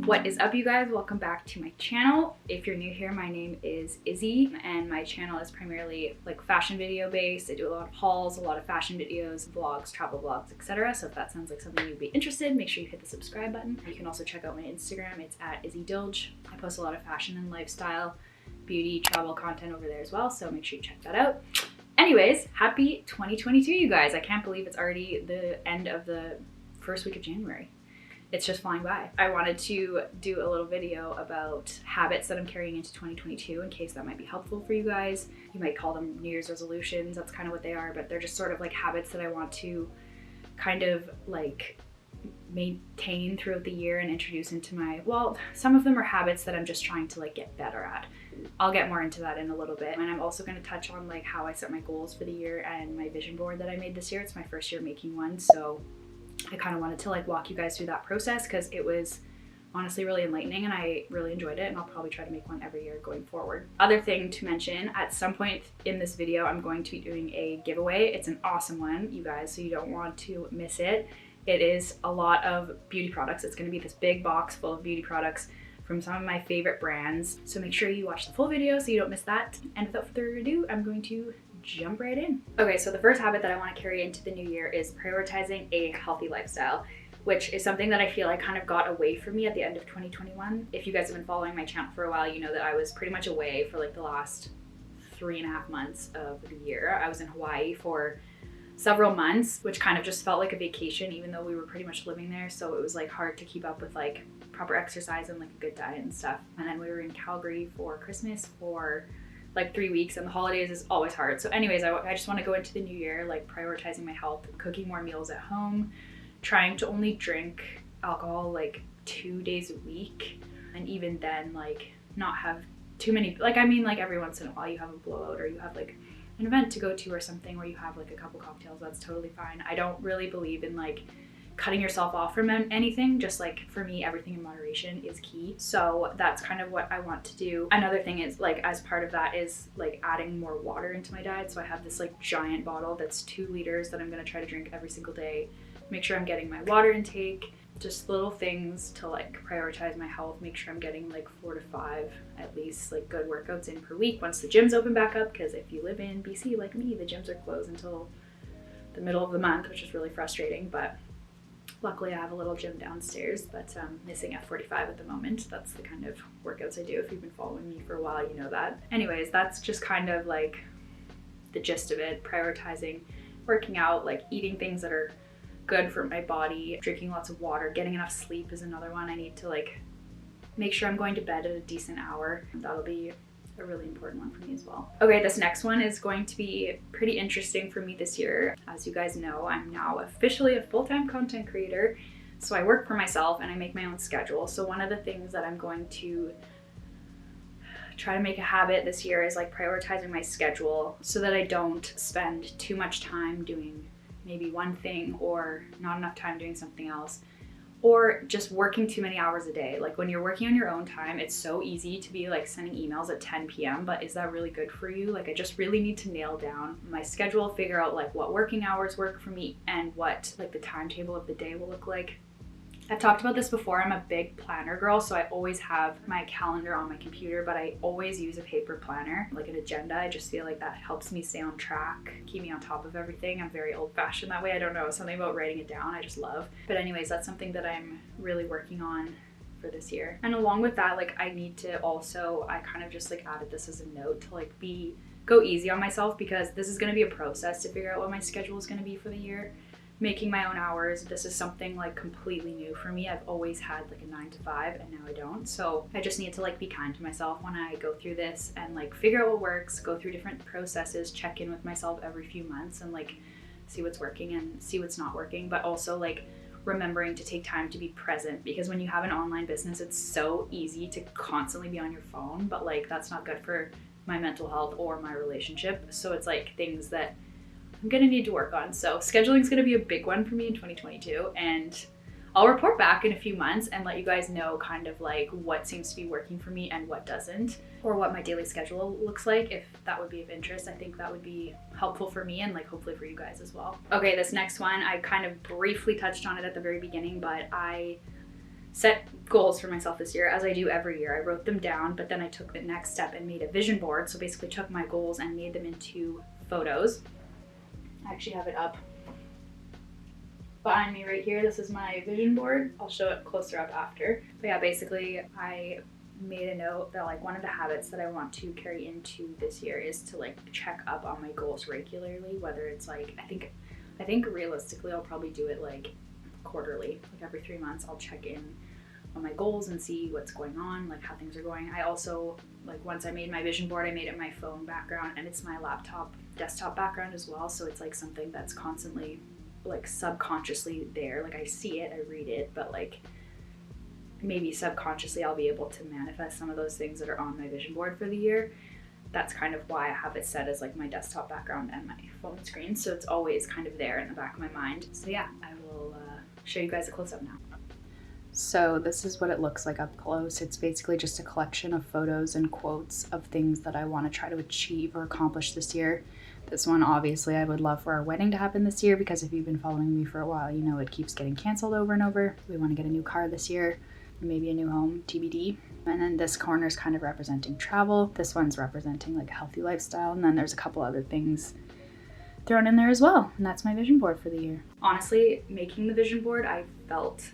What is up, you guys? Welcome back to my channel. If you're new here, my name is Izzy and my channel is primarily like fashion video based. I do a lot of hauls, a lot of fashion videos, vlogs, travel vlogs, etc. So if that sounds like something you'd be interested, make sure you hit the subscribe button. You can also check out my Instagram. It's at IzzyDilge. I post a lot of fashion and lifestyle, beauty, travel content over there as well. So make sure you check that out. Anyways, happy 2022, you guys. I can't believe it's already the end of the first week of January. It's just flying by. I wanted to do a little video about habits that I'm carrying into 2022 in case that might be helpful for you guys. You might call them New Year's resolutions, that's kind of what they are, but they're just sort of like habits that I want to kind of like maintain throughout the year and introduce into my, well, some of them are habits that I'm just trying to like get better at. I'll get more into that in a little bit. And I'm also going to touch on like how I set my goals for the year and my vision board that I made this year. It's my first year making one, so I kind of wanted to like walk you guys through that process because it was honestly really enlightening and I really enjoyed it, and I'll probably try to make one every year going forward. Other thing to mention, at some point in this video I'm going to be doing a giveaway. It's an awesome one, you guys, so you don't want to miss it. It is a lot of beauty products. It's going to be this big box full of beauty products from some of my favorite brands, so make sure you watch the full video so you don't miss that. And without further ado, I'm going to jump right in. Okay, so the first habit that I want to carry into the new year is prioritizing a healthy lifestyle, which is something that I feel I kind of got away from me at the end of 2021. If you guys have been following my channel for a while, you know that I was pretty much away for like the last 3.5 months of the year. I was in Hawaii for several months, which kind of just felt like a vacation, even though we were pretty much living there. So it was like hard to keep up with like proper exercise and like a good diet and stuff. And then we were in Calgary for Christmas for like 3 weeks, and the holidays is always hard. So anyways, I just want to go into the new year like prioritizing my health, cooking more meals at home, trying to only drink alcohol like 2 days a week, and even then like not have too many, like I mean like every once in a while you have a blowout or you have like an event to go to or something where you have like a couple cocktails, that's totally fine. I don't really believe in like cutting yourself off from anything. Just like for me, everything in moderation is key. So that's kind of what I want to do. Another thing is like as part of that is like adding more water into my diet. So I have this like giant bottle that's 2 liters that I'm going to try to drink every single day. Make sure I'm getting my water intake, just little things to like prioritize my health. Make sure I'm getting like 4 to 5 at least like good workouts in per week once the gyms open back up, because if you live in BC like me, the gyms are closed until the middle of the month, which is really frustrating. But luckily I have a little gym downstairs, but I'm missing F45 at the moment. That's the kind of workouts I do. If you've been following me for a while, you know that. Anyways, that's just kind of like the gist of it. Prioritizing working out, like eating things that are good for my body, drinking lots of water, getting enough sleep is another one. I need to like make sure I'm going to bed at a decent hour. That'll be a really important one for me as well. Okay, this next one is going to be pretty interesting for me this year. As you guys know, I'm now officially a full-time content creator. So I work for myself and I make my own schedule. So one of the things that I'm going to try to make a habit this year is like prioritizing my schedule so that I don't spend too much time doing maybe one thing or not enough time doing something else, or just working too many hours a day. Like when you're working on your own time, it's so easy to be like sending emails at 10 p.m. But is that really good for you? Like I just really need to nail down my schedule, figure out like what working hours work for me and what like the timetable of the day will look like. I've talked about this before. I'm a big planner girl, so I always have my calendar on my computer, but I always use a paper planner, like an agenda. I just feel like that helps me stay on track, keep me on top of everything. I'm very old-fashioned that way. I don't know, something about writing it down I just love. But anyways, that's something that I'm really working on for this year. And along with that, like I need to also, I kind of just like added this as a note to like go easy on myself, because this is going to be a process to figure out what my schedule is going to be for the year. Making my own hours, this is something like completely new for me. I've always had like a 9 to 5 and now I don't. So I just need to like be kind to myself when I go through this and like figure out what works, go through different processes, check in with myself every few months and like see what's working and see what's not working. But also like remembering to take time to be present, because when you have an online business, it's so easy to constantly be on your phone, but like that's not good for my mental health or my relationship. So it's like things that I'm gonna need to work on. So scheduling is gonna be a big one for me in 2022, and I'll report back in a few months and let you guys know kind of like what seems to be working for me and what doesn't, or what my daily schedule looks like. If that would be of interest, I think that would be helpful for me and like hopefully for you guys as well. Okay, this next one, I kind of briefly touched on it at the very beginning, but I set goals for myself this year, as I do every year. I wrote them down, but then I took the next step and made a vision board. So basically took my goals and made them into photos. I actually have it up behind me right here. This is my vision board. I'll show it closer up after. But yeah, basically I made a note that like one of the habits that I want to carry into this year is to like check up on my goals regularly, whether it's like, I think realistically I'll probably do it like quarterly, like every 3 months I'll check in on my goals and see what's going on, like how things are going. I also, like once I made my vision board, I made it my phone background and it's my laptop desktop background as well. So it's like something that's constantly like subconsciously there. Like I see it, I read it, but like maybe subconsciously I'll be able to manifest some of those things that are on my vision board for the year. That's kind of why I have it set as like my desktop background and my phone screen. So it's always kind of there in the back of my mind. So yeah, I will show you guys a close-up now. So this is what it looks like up close. It's basically just a collection of photos and quotes of things that I want to try to achieve or accomplish this year. This one, obviously, I would love for our wedding to happen this year because if you've been following me for a while, you know it keeps getting canceled over and over. We want to get a new car this year, maybe a new home, TBD. And then this corner is kind of representing travel. This one's representing like a healthy lifestyle. And then there's a couple other things thrown in there as well. And that's my vision board for the year. Honestly, making the vision board, I felt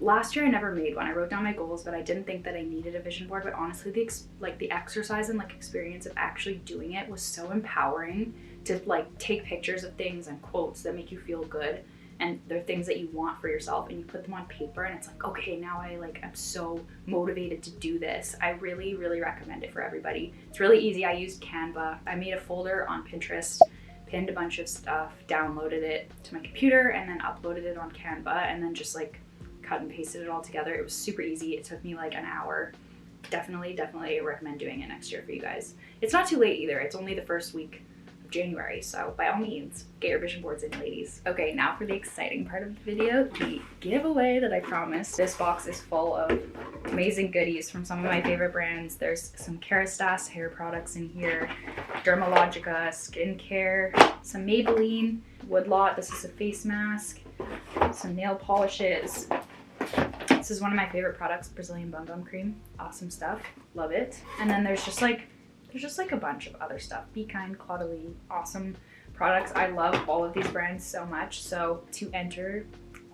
last year I never made one. I wrote down my goals, but I didn't think that I needed a vision board. But honestly, the exercise and like experience of actually doing it was so empowering to like take pictures of things and quotes that make you feel good. And they're things that you want for yourself and you put them on paper and it's like, okay, now I'm so motivated to do this. I really, really recommend it for everybody. It's really easy. I used Canva. I made a folder on Pinterest, pinned a bunch of stuff, downloaded it to my computer and then uploaded it on Canva and then just like cut and pasted it all together. It was super easy. It took me like an hour. Definitely recommend doing it next year for you guys. It's not too late either. It's only the first week January, so by all means get your vision boards in, ladies. Okay, now for the exciting part of the video, the giveaway that I promised. This box is full of amazing goodies from some of my favorite brands. There's some Kerastase hair products in here, Dermalogica skincare, some Maybelline, Woodlot, this is a face mask, some nail polishes. This is one of my favorite products, Brazilian Bum Bum Cream. Awesome stuff, love it. And then there's just like a bunch of other stuff. Be Kind, Caudalie, awesome products. I love all of these brands so much. So to enter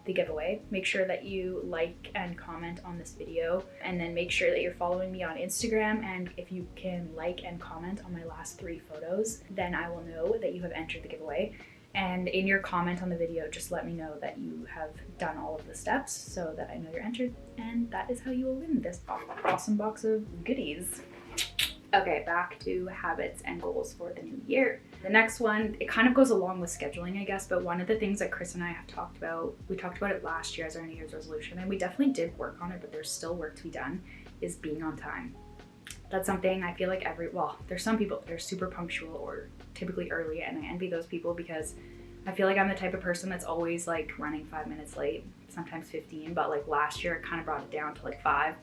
the giveaway, make sure that you like and comment on this video and then make sure that you're following me on Instagram. And if you can like and comment on my last 3 photos, then I will know that you have entered the giveaway. And in your comment on the video, just let me know that you have done all of the steps so that I know you're entered. And that is how you will win this awesome box of goodies. Okay, back to habits and goals for the new year. The next one, it kind of goes along with scheduling, I guess, but one of the things that Chris and I have talked about, we talked about it last year as our New Year's resolution, and we definitely did work on it, but there's still work to be done, is being on time. That's something I feel like there's some people that are super punctual or typically early, and I envy those people because I feel like I'm the type of person that's always like running 5 minutes late, sometimes 15, but like last year it kind of brought it down to like 5.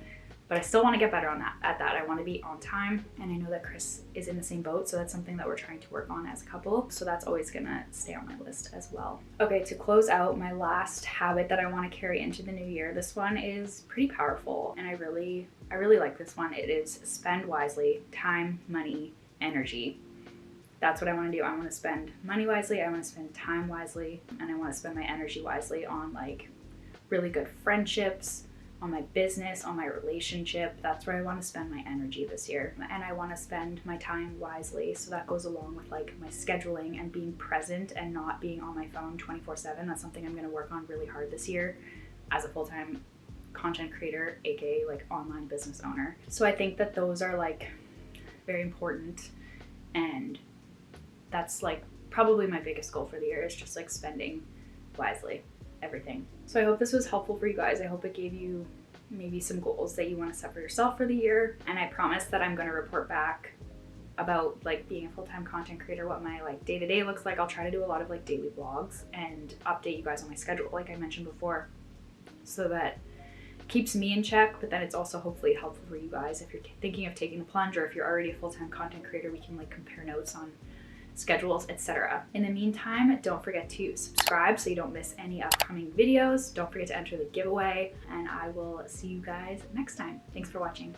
But I still want to get better at that. I want to be on time. And I know that Chris is in the same boat. So that's something that we're trying to work on as a couple. So that's always going to stay on my list as well. Okay, to close out my last habit that I want to carry into the new year. This one is pretty powerful. And I really like this one. It is spend wisely, time, money, energy. That's what I want to do. I want to spend money wisely. I want to spend time wisely. And I want to spend my energy wisely on like really good friendships, on my business, on my relationship. That's where I want to spend my energy this year. And I want to spend my time wisely. So that goes along with like my scheduling and being present and not being on my phone 24/7. That's something I'm going to work on really hard this year as a full-time content creator, aka like online business owner. So I think that those are like very important, and that's like probably my biggest goal for the year is just like spending wisely everything. So I hope this was helpful for you guys. I hope it gave you maybe some goals that you want to set for yourself for the year. And I promise that I'm going to report back about like being a full-time content creator, what my like day-to-day looks like. I'll try to do a lot of like daily vlogs and update you guys on my schedule, like I mentioned before, so that it keeps me in check, but then it's also hopefully helpful for you guys if you're thinking of taking the plunge, or if you're already a full-time content creator, we can like compare notes on schedules, etc. In the meantime, don't forget to subscribe so you don't miss any upcoming videos. Don't forget to enter the giveaway, and I will see you guys next time. Thanks for watching.